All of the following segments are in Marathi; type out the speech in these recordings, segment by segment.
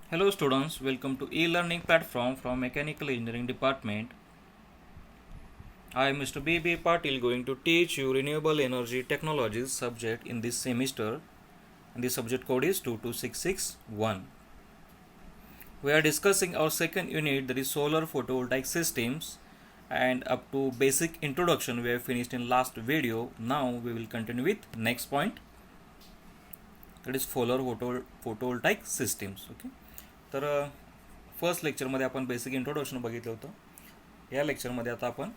Hello students, welcome to e-learning platform from Mechanical Engineering Department. I am Mr. B.B. Patil going to teach you Renewable Energy Technologies subject in this semester, and the subject code is 22661. We are discussing our second unit, that is Solar Photovoltaic Systems, and up to basic introduction we have finished in last video. Now we will continue with next point, that is Solar Photovoltaic Systems. Okay, तर फर्स्ट लेक्चरमध्ये आपण बेसिक इंट्रोडक्शन बघितलं होतं. या लेक्चरमध्ये आता आपण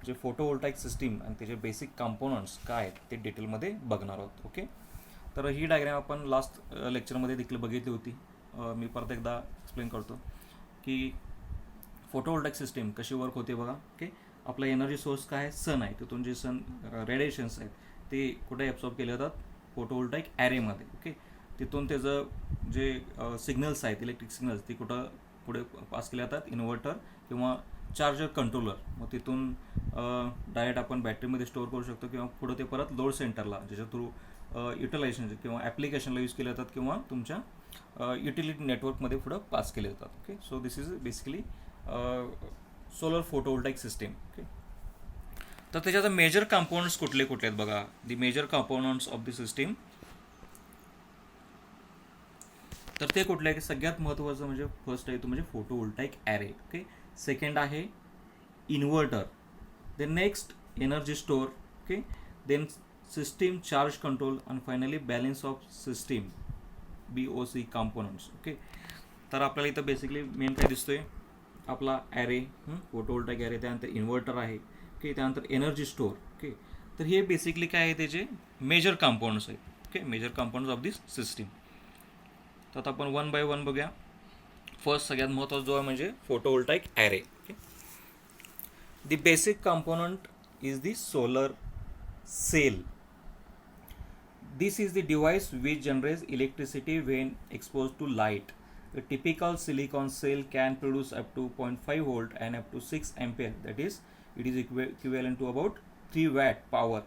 जे फोटोवोल्टाईक सिस्टीम आणि त्याचे बेसिक कंपोनंट्स काय आहेत ते डिटेलमध्ये बघणार आहोत. ओके, तर ही डायग्राम आपण लास्ट लेक्चरमध्ये देखील बघितली होती. मी परत एकदा एक्सप्लेन करतो की फोटोवोल्टाईक सिस्टीम कशी वर्क होते बघा. ओके, आपला एनर्जी सोर्स काय आहे, सन आहे. तिथून जे सन रेडिएशन्स आहेत ते कुठे ॲब्सॉर्ब केले जातात, फोटोवोल्टाईक ॲरेमध्ये. ओके, तिथून त्याचं जे सिग्नल्स आहेत, इलेक्ट्रिक सिग्नल्स, ते कुठं पुढे पास केले जातात, इन्व्हर्टर किंवा चार्जर कंट्रोलर. मग तिथून डायरेक्ट आपण बॅटरीमध्ये स्टोअर करू शकतो किंवा पुढं ते परत लोड सेंटरला, ज्याच्या थ्रू युटिलायझेशन किंवा ॲप्लिकेशनला यूज केले जातात किंवा तुमच्या युटिलिटी नेटवर्कमध्ये पुढं पास केले जातात. Okay, so this is basically solar photovoltaic system. Okay, तर त्याच्यात मेजर कंपोनंट्स कुठले कुठले आहेत बघा. The major components of the system, तर ते कुठले आहे की सगळ्यात महत्त्वाचं म्हणजे फर्स्ट आहे तो म्हणजे फोटोवोल्टाईक ॲरे. ओके, सेकंड आहे inverter, then next energy store. Okay, then system charge control आणि finally balance of system, BOC components. Okay, तर आपल्याला इथं बेसिकली मेन काय दिसतोय, आपला ॲरे, फोटोवोल्टाईक ॲरे, त्यानंतर इन्व्हर्टर आहे. ओके, त्यानंतर एनर्जी स्टोअर. ओके, तर हे बेसिकली काय आहे, त्याचे मेजर कंपोनंट्स आहेत. Okay, major components of this system. तर आता आपण वन बाय वन बघूया. फर्स्ट सगळ्यात महत्त्वाचा जो आहे म्हणजे photovoltaic array. Okay, the basic component is the solar cell. This is the device which generates electricity when exposed to light. A typical silicon cell can produce up to 0.5 volt and up to 6 ampere. That is, it is equivalent to about 3 watt power.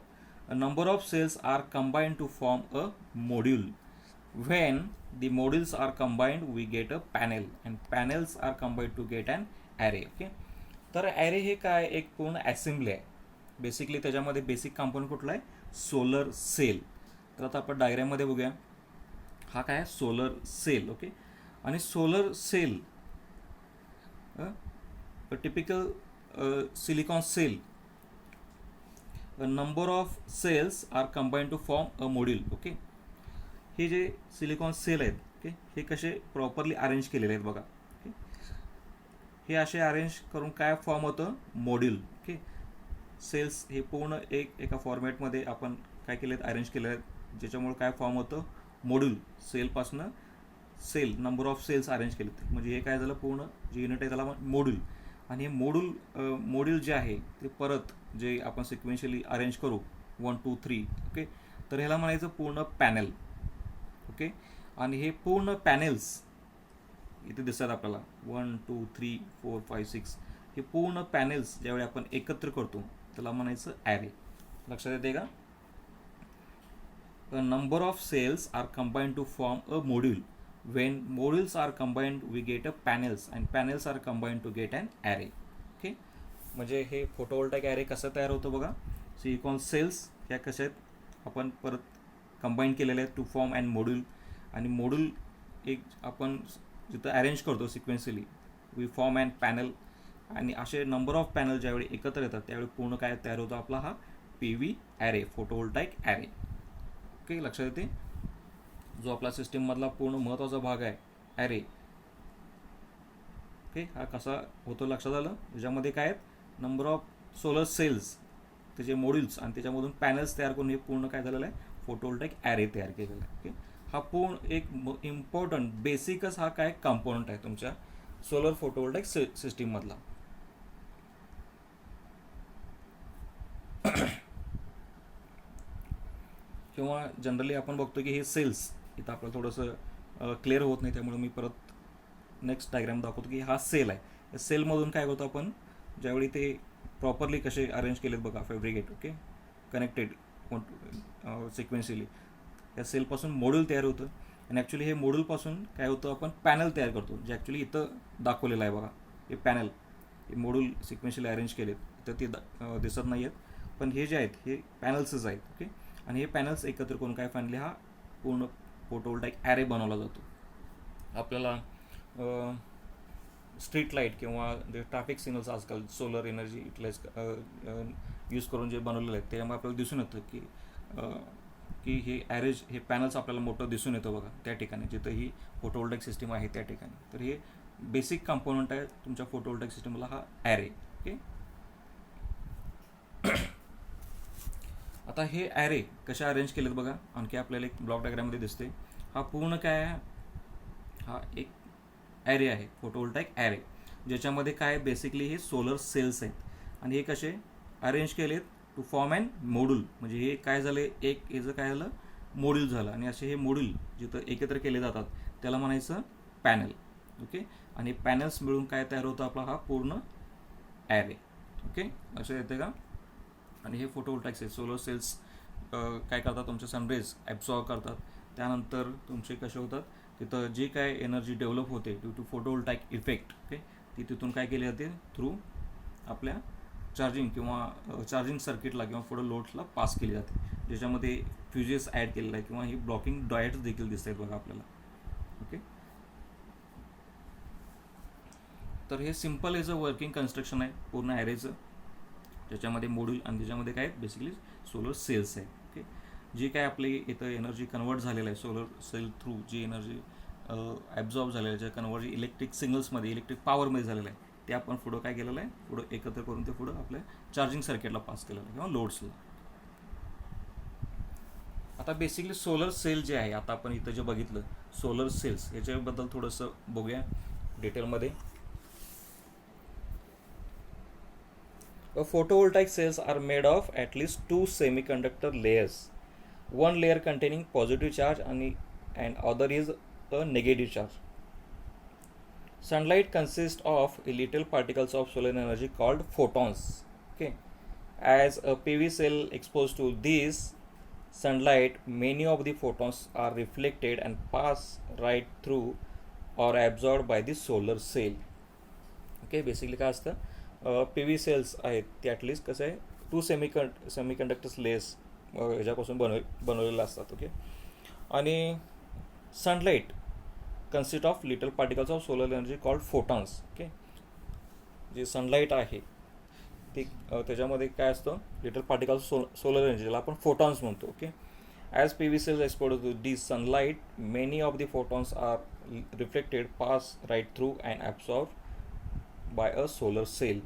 A number of cells are combined to form a module. When the modules are combined, we get a panel, and panels are combined to get an array. Okay, तर ॲरे हे काय एक पूर्ण ॲसेंब्ली आहे. बेसिकली त्याच्यामध्ये बेसिक कंपोनंट कुठला आहे, सोलर सेल. तर आता आपण डायग्राममध्ये बघूया. हा काय आहे, सोलर सेल. ओके, आणि solar cell typical silicon cell, number of cells are combine to form a module. Okay, हे जे सिलिकॉन सेल आहेत, ओके, हे कसे प्रॉपरली अरेंज केलेले आहेत बघा. ओके, हे असे अरेंज करून काय फॉर्म होतं, मॉड्यूल. ओके, सेल्स हे पूर्ण एका फॉर्मॅटमध्ये आपण काय केले आहेत, अरेंज केले आहेत, ज्याच्यामुळे काय फॉर्म होतं, मॉड्यूल. सेलपासनं cell, number of cells arrange केले. म्हणजे हे काय झालं, पूर्ण जे युनिट आहे त्याला मॉड्यूल. आणि हे मॉड्यूल जे आहे ते परत जे आपण सिक्वेन्शियली अरेंज करू 1 2 3. ओके, तर ह्याला म्हणायचं पूर्ण पॅनल. ओके, आणि हे पूर्ण पॅनेल्स इथे दिसतात आपल्याला 1 2 3 4 5 6. हे पूर्ण पॅनेल्स ज्यावेळी आपण एकत्र करतो त्याला म्हणायचं ॲरे. लक्षात येते का? A number of cells are combined to form a module. When modules are combined, we get a panels, and panels are combined to get an array. Okay, म्हणजे हे फोटोवोल्टाईक ॲरे कसं तयार होतं बघा. सिलिकॉन सेल्स ह्या कशा आहेत, आपण परत कंबाईन केलेल्या आहेत टू फॉर्म अँड मॉड्यूल. आणि मॉड्यूल एक आपण जिथं अरेंज करतो सिक्वेन्शियली, वी फॉर्म अँड पॅनल. आणि असे नंबर ऑफ पॅनल ज्यावेळी एकत्र येतात त्यावेळी पूर्ण काय तयार होतो, आपला हा PV array, photovoltaic array. Okay, लक्षात येते. जो आपला सिस्टीममधला पूर्ण महत्त्वाचा भाग आहे ॲरे. ओके, हा कसा होतो लक्षात आलं. त्याच्यामध्ये काय आहेत, नंबर ऑफ सोलर सेल्स, त्याचे मॉड्यूल्स, आणि त्याच्यामधून पॅनल्स तयार करून हे पूर्ण काय झालेलं आहे, फोटोवोल्टाईक ॲरे तयार केलेला आहे. ओके, हा पूर्ण एक इम्पॉर्टंट बेसिकच हा काय कंपोनंट आहे तुमच्या सोलर फोटोवोल्टाईक सिस्टीममधला. किंवा जनरली आपण बघतो की हे सेल्स, इथं आपल्याला थोडंसं क्लिअर होत नाही त्यामुळे मी परत नेक्स्ट डायग्राम दाखवतो की हा सेल आहे. या सेलमधून काय होतं, आपण ज्यावेळी ते प्रॉपरली कसे अरेंज केलेत बघा, फॅब्रिकेट. ओके, कनेक्टेड सिक्वेन्शियली, या सेलपासून मॉड्यूल तयार होतं. आणि ॲक्च्युली हे मॉड्यूलपासून काय होतं, आपण पॅनल तयार करतो, जे ॲक्च्युली इथं दाखवलेलं आहे बघा. हे पॅनल, हे मॉड्यूल सिक्वेन्शियल अरेंज केलेत, तर ते दिसत नाही आहेत, पण हे जे आहेत हे पॅनल्सच आहेत. ओके, आणि हे पॅनल्स एकत्र करून काय फायनली हा पूर्ण फोटोवोल्टाईक ॲरे बनवला जातो. आपल्याला स्ट्रीट लाईट किंवा जे ट्रॅफिक सिग्नल्स आजकाल सोलर एनर्जी युटिलाइज यूज करून जे बनवलेले आहेत, त्यामुळे आपल्याला दिसून येतं की हे ॲरेज, हे पॅनल्स आपल्याला मोठं दिसून येतं बघा त्या ठिकाणी, जिथं ही फोटोवोल्टाईक सिस्टीम आहे त्या ठिकाणी. तर हे बेसिक कंपोनंट आहे तुमच्या फोटोवोल्टाईक सिस्टीमला, हा ॲरे. ओके, आता हे ॲरे कशा अरेंज केलेत बघा, आणखी आपल्याला एक ब्लॉक डायग्राममध्ये दिसते. हा पूर्ण काय आहे, हा एक ॲरे आहे, फोटोवोल्टाईक ॲरे, ज्याच्यामध्ये काय बेसिकली हे सोलर सेल्स आहेत, आणि हे कसे अरेंज केलेत टू फॉर्म अँड मॉड्यूल. म्हणजे हे काय झाले, एक याचं काय झालं, मॉड्यूल झालं, आणि असे हे मॉड्यूल जिथं एकत्र केले जातात त्याला म्हणायचं पॅनल. ओके, आणि पॅनल्स मिळून काय तयार होतं, आपला हा पूर्ण ॲरे. ओके, असं येते का. आणि हे फोटोवोल्टाईक सेल्स, सोलर सेल्स काय करतात, तुमचे सनरेज ॲब्सॉर्ब करतात. त्यानंतर तुमचे कसे होतात, तिथं जी काय एनर्जी डेव्हलप होते ड्यू टू फोटोवोल्टाईक इफेक्ट, ओके, ती तिथून काय केली जाते, थ्रू आपल्या चार्जिंग किंवा चार्जिंग सर्किटला किंवा फोटो लोड्सला पास केली जाते, ज्याच्यामध्ये फ्युजेस ॲड केलेला आहे, किंवा ही ब्लॉकिंग डायट्स देखील दिसत आहेत बघा आपल्याला. ओके, तर हे सिम्पल याचं वर्किंग कन्स्ट्रक्शन आहे पूर्ण ॲरेचं, ज्याच्यामध्ये मॉड्यूल आणि त्याच्यामध्ये काय बेसिकली सोलर सेल्स आहे. ओके, जी काय आपली इथं एनर्जी कन्वर्ट झालेलं आहे सोलर सेल थ्रू, जी एनर्जी ॲब्झॉर्ब झालेलं आहे, जे कन्वर्ट इलेक्ट्रिक सिग्नल्समध्ये, इलेक्ट्रिक पॉवरमध्ये झालेलं आहे, ते आपण पुढं काय केलेलं आहे, पुढं एकत्र करून ते पुढं आपल्या चार्जिंग सर्किटला पास केलेलं आहे किंवा लोड्सला. आता बेसिकली सोलर सेल जे आहे, आता आपण इथं जे बघितलं सोलर सेल्स, याच्याबद्दल थोडंसं बघूया डिटेलमध्ये. Photovoltaic cells are made of at least two semiconductor layers. One layer containing positive charge and other is a negative charge. Sunlight consists of little particles of solar energy called photons. Okay, as a PV cell exposed to this sunlight, many of the photons are reflected and pass right through or absorbed by the solar cell. Okay, basically काय असतं, पी व्ही सेल्स आहेत ते ॲटलिस्ट कसं आहे, टू सेमिकंडक्टर्स लेस ह्याच्यापासून बनवलेलं असतात. ओके, आणि sunlight consist of little particles of solar energy called photons. Okay, जे सनलाईट आहे ते त्याच्यामध्ये काय असतं, लिटल पार्टिकल्स सोलर एनर्जी, ज्याला आपण फोटॉन्स म्हणतो. Okay, as P V cells expose to the sunlight, many of the photons are reflected, pass right through and absorb by a solar cell.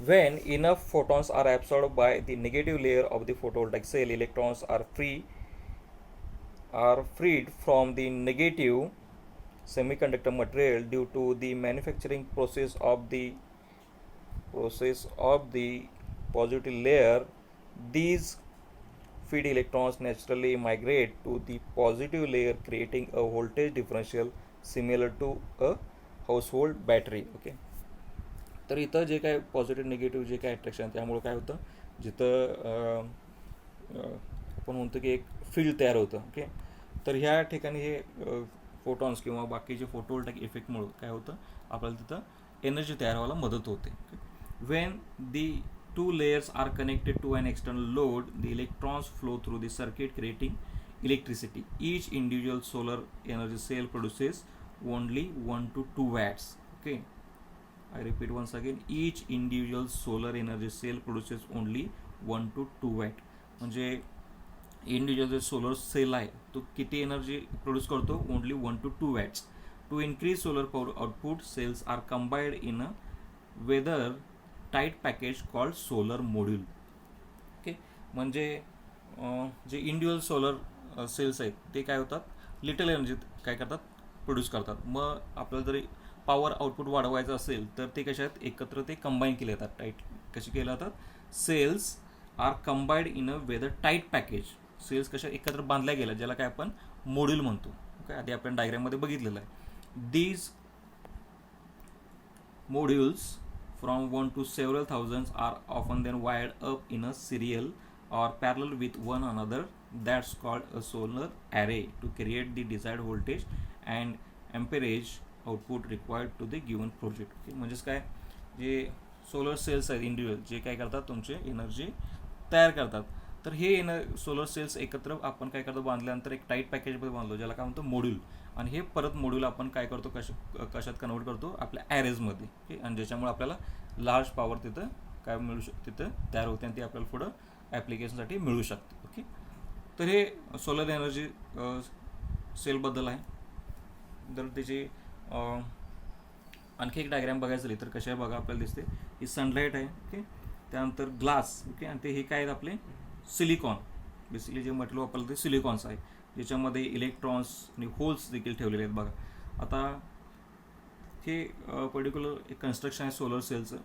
When enough photons are absorbed by the negative layer of the photovoltaic cell, electrons are freed from the negative semiconductor material due to the manufacturing process of the positive layer. These feed electrons naturally migrate to the positive layer, creating a voltage differential similar to a household battery. Okay, तर इथं जे काय पॉझिटिव्ह निगेटिव्ह जे काय अट्रॅक्शन, त्यामुळं काय होतं, जिथं आपण म्हणतो की एक फील्ड तयार होतं. ओके, तर ह्या ठिकाणी हे फोटॉन्स किंवा बाकीचे फोटोवोल्टाईक इफेक्टमुळं काय होतं, आपल्याला तिथं एनर्जी तयार व्हायला मदत होते. When the two layers are connected to an external load, the electrons flow through the circuit creating electricity. Each individual solar energy cell produces only 1 to 2 watts. Okay, I repeat once again, each individual solar energy cell produces only 1 to 2 watt. म्हणजे इंडिव्हिज्युअल जो सोलर सेल आहे तो किती एनर्जी प्रोड्यूस करतो, only 1 to 2 watts. To increase solar power output, cells are combined in a weather tight package called solar module. Okay, म्हणजे जे इंडिव्हिज्युअल सोलर सेल्स आहेत ते काय होतात, लिटल एनर्जी काय करतात, प्रोड्यूस करतात. मग आपल्याला जरी पॉवर आउटपुट वाढवायचं असेल तर ते कशात एकत्र ते कंबाईन केले जातात. टाईट कसे केले जातात, cells are combined in a weather tight package. सेल्स कशा एकत्र बांधल्या गेल्या, ज्याला काय आपण मॉड्यूल म्हणतो. ओके, आधी आपण डायग्राममध्ये बघितलेलं आहे. These modules from 1 to several thousands are often then wired up in a serial or parallel with one another. that's called a solar array to create the desired voltage and amperage output required to the given project. Okay, म्हणजेच काय, जे सोलर सेल्स आहेत इंडिव्हिज्युअल जे काय करतात तुमचे एनर्जी तयार करतात, तर हे सोलर सेल्स एकत्र आपण काय करतो, बांधल्यानंतर एक टाईट पॅकेजमध्ये बांधलो ज्याला काय म्हणतो मॉड्यूल, आणि हे परत मॉड्यूल आपण काय करतो, कशात कन्वर्ट करतो, आपल्या ॲरेजमध्ये. ओके, आणि ज्याच्यामुळे आपल्याला लार्ज पॉवर तिथं काय मिळू तिथं तयार होते आणि ती आपल्याला पुढं ॲप्लिकेशनसाठी मिळू शकते. ओके, तर हे सोलर एनर्जी सेलबद्दल आहे. जर त्याची आणखी एक डायग्राम बघायचं झाली तर कशा आहे बघा, आपल्याला दिसते ही सनलाईट आहे. ओके, त्यानंतर ग्लास. ओके, आणि ते हे काय आहेत आपले सिलिकॉन, बेसिकली जे मटेरियल वापरलं ते सिलिकॉन्स आहे, ज्याच्यामध्ये इलेक्ट्रॉन्स आणि होल्स देखील ठेवलेले आहेत. बघा आता हे पर्टिक्युलर एक कन्स्ट्रक्शन आहे सोलर सेलचं,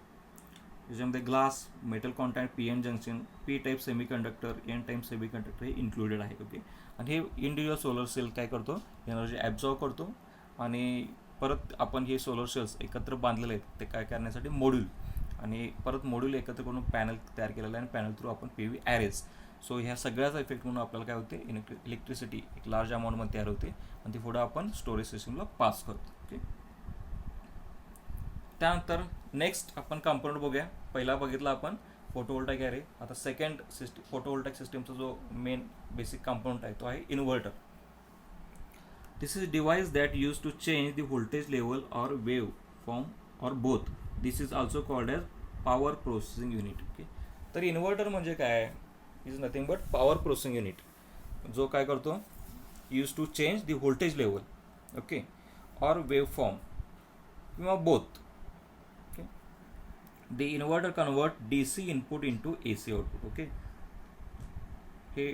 ज्याच्यामध्ये glass, metal contact, P N junction, P type semiconductor, N type semiconductor हे इन्क्लुडेड आहे. ओके, आणि हे इंडिव्हिज्युअल सोलर सेल काय करतो, एनर्जी ॲब्झॉर्व करतो, आणि परत आपण हे सोलर सेल्स एकत्र बांधलेले आहेत ते काय करण्यासाठी मॉड्यूल, आणि परत मॉड्यूल एकत्र करून पॅनल तयार केलेलं आहे, आणि पॅनल थ्रू आपण पी व्ही ॲरेज. सो ह्या सगळ्याचा इफेक्ट म्हणून आपल्याला काय होते, इलेक्ट्रिसिटी एक लार्ज अमाऊंटमध्ये तयार होते, आणि ती पुढं आपण स्टोरेज सिस्टमला पास करतो. ओके, त्यानंतर नेक्स्ट आपण कंपोनंट बघूया. पहिला बघितला आपण फोटोवोल्टाईक ॲरे. आता सेकंड फोटोवोल्टाईक सिस्टमचा जो मेन बेसिक कंपोनंट आहे तो आहे inverter. This is a device that used to change the voltage level or wave form or both. This is also called as power processing unit. Okay, तर इन्व्हर्टर म्हणजे काय, is nothing but power processing unit, जो काय करतो, use to change the voltage level, okay, or wave form किंवा both. Okay, the inverter convert DC input into AC output. Okay, हे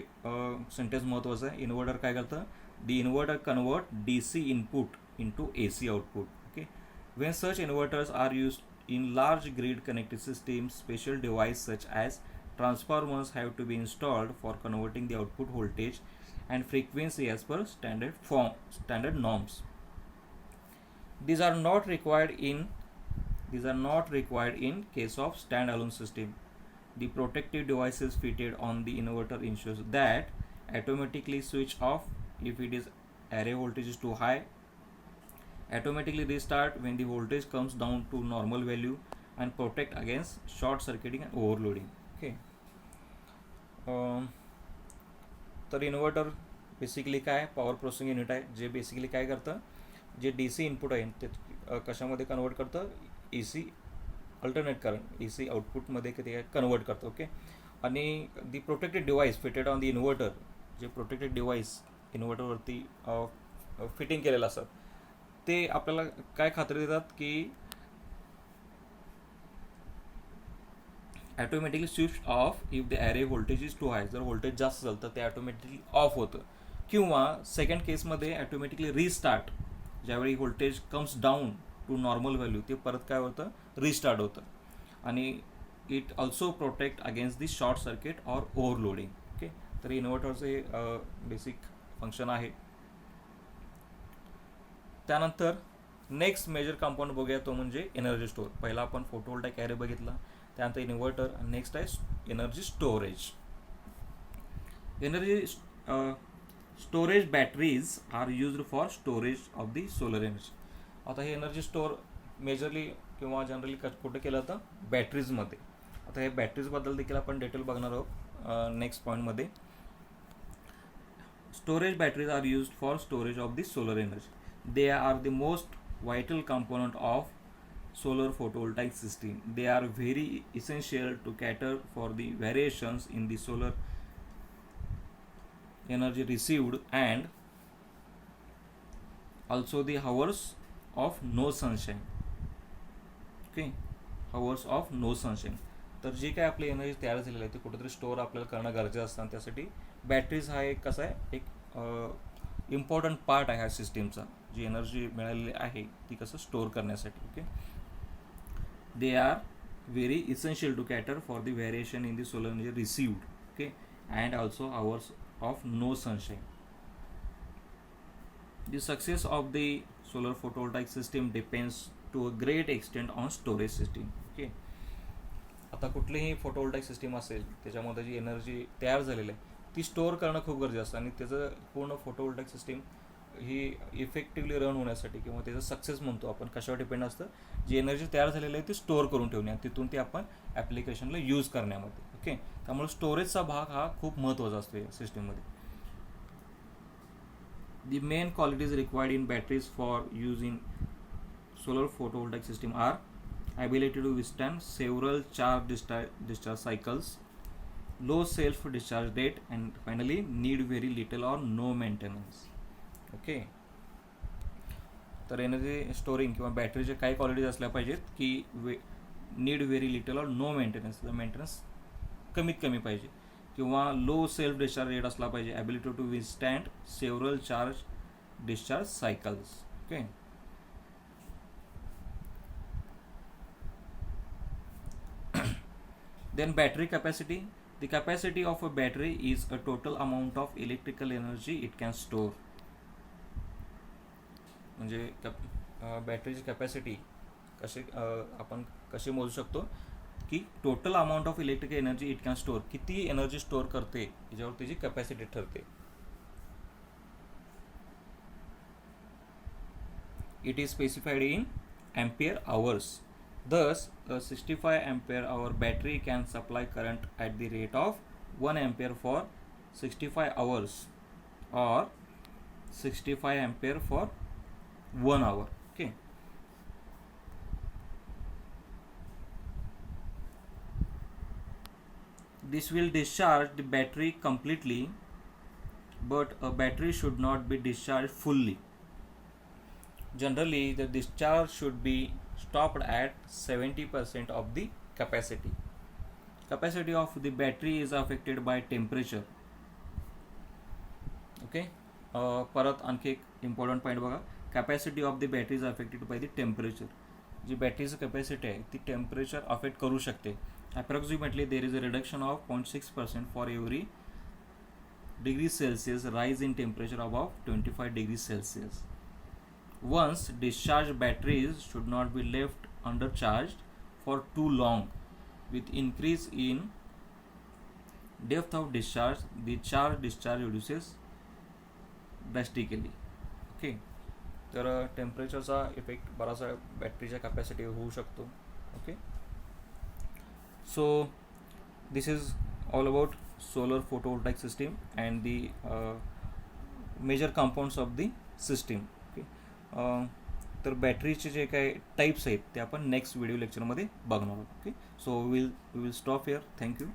सेंटेन्स महत्त्वाचं आहे. इन्व्हर्टर काय करतं, the inverter convert DC input into AC output. Okay, when such inverters are used in large grid connected systems, special devices such as transformers have to be installed for converting the output voltage and frequency as per standard norms. These are not required in case of standalone system. The protective devices fitted on the inverter ensures that automatically switch off if it is array voltage is too high, automatically restart when the voltage comes down to normal value, and protect against short circuiting and overloading. Okay, तर इन्व्हर्टर बेसिकली काय, पॉवर प्रोसेसिंग युनिट आहे, जे बेसिकली काय करतं, जे DC इनपुट आहे ते कशामध्ये कन्वर्ट करतं, AC अल्टरनेट करंट AC आउटपुटमध्ये ते कन्वर्ट करतं. ओके, आणि the protected device fitted on the inverter, जे प्रोटेक्टेड डिव्हाइस इन्व्हर्टरवरती फिटिंग केलेलं असतात ते आपल्याला काय खात्री देतात की automatically switch off if the array voltage is too high. जर व्होल्टेज जास्त असेल तर ते ॲटोमॅटिकली ऑफ होतं, किंवा सेकंड केसमध्ये ॲटोमॅटिकली रिस्टार्ट, ज्यावेळी voltage comes down to normal value ते परत काय होतं, रिस्टार्ट होतं. आणि it also protect against the short circuit or overloading. Okay, तर इन्व्हर्टरचे बेसिक फंक्शन आहे. त्यानंतर नेक्स्ट मेजर कंपाऊंड बघूया, तो म्हणजे एनर्जी स्टोअर. पहिला आपण फोटोवोल्टाईक ॲरे बघितला, त्यानंतर इन्व्हर्टर, आणि नेक्स्ट आहे energy storage. Energy storage batteries are used for storage of the solar energy. आता हे एनर्जी स्टोअर मेजरली किंवा जनरली कुठे केलं जातं, बॅटरीजमध्ये. आता हे बॅटरीजबद्दल देखील आपण डिटेल बघणार आहोत नेक्स्ट पॉईंटमध्ये. Storage batteries are used for storage of the solar energy. They are the most vital component of solar photovoltaic system. They are very essential to cater for the variations in the solar energy received and also the hours of no sunshine. Okay, hours of no sunshine. तर जी काय आपली एनर्जी तयार झालेली आहे ती कुठेतरी स्टोअर आपल्याला करणं गरजेचं असतं, आणि त्यासाठी बॅटरीज हा एक कसा आहे, एक इम्पॉर्टंट पार्ट आहे ह्या सिस्टीमचा. जी एनर्जी मिळालेली आहे ती कसं स्टोअर करण्यासाठी. Okay, they are very essential to cater for the variation in the solar energy received. Okay, and also hours of no sunshine. The success of the solar photovoltaic system depends to a great extent on storage system. Okay, आता कुठलीही फोटोवोल्टाईक सिस्टीम असेल त्याच्यामध्ये जी एनर्जी तयार झालेली आहे ती स्टोअर करणं खूप गरजेचं असतं आणि त्याचं पूर्ण फोटोवोल्टाईक सिस्टीम ही इफेक्टिव्हली रन होण्यासाठी किंवा त्याचं सक्सेस म्हणतो आपण कशावर डिपेंड असतं, जी एनर्जी तयार झालेली आहे ती स्टोअर करून ठेवणे आणि तिथून ती आपण ॲप्लिकेशनला यूज करण्यामध्ये. ओके, त्यामुळे स्टोरेजचा भाग हा खूप महत्त्वाचा असतो या सिस्टीममध्ये. The main qualities required in batteries for use in solar photovoltaic system are ability to withstand several discharge cycles, low self discharge rate, and finally need very little or no maintenance. Okay, तर एनर्जी स्टोरिंग किंवा बॅटरीचे काही क्वालिटीज असल्या पाहिजेत की नीड व्हेरी लिटल और नो मेंटेनन्स, मेंटेनन्स कमीत कमी पाहिजे, किंवा लो सेल्फ डिस्चार्ज रेट असला पाहिजे, ability to withstand several discharge cycles. Okay, then battery capacity. The capacity of a battery is a total amount of electrical energy it can store. म्हणजे बॅटरीची कॅपॅसिटी आपण कशी मोजू शकतो की total amount of electrical energy it can store, किती एनर्जी स्टोअर करते याच्यावर त्याची कॅपॅसिटी ठरते. It is specified in ampere hours. Thus, a 65 ampere hour battery can supply current at the rate of 1 ampere for 65 hours or 65 ampere for 1 hour. Okay. This will discharge the battery completely, but a battery should not be discharged fully. Generally, the discharge should be stopped at 70% of the capacity. Capacity of the battery is affected by temperature. Okay, परत आणखी एक इम्पॉर्टंट पॉईंट बघा, capacity of the battery is affected by the temperature. जी बॅटरीची कॅपॅसिटी आहे ती टेम्परेचर अफेक्ट करू शकते. Approximately there is a reduction of 0.6% for every degree Celsius rise in temperature above 25 degree Celsius. Once discharged, batteries should not be left undercharged for too long. With increase in depth of discharge, the discharge reduces drastically. Okay, तर टेम्परेचरचा इफेक्ट बराचसा बॅटरीच्या कॅपॅसिटीवर होऊ शकतो. Okay, so this is all about solar photovoltaic system and the major compounds of the system. तर बॅटरीचे जे काही टाईप्स आहेत ते आपण नेक्स्ट व्हिडिओ लेक्चरमध्ये बघणार आहोत. Okay, so we will stop here. Thank you.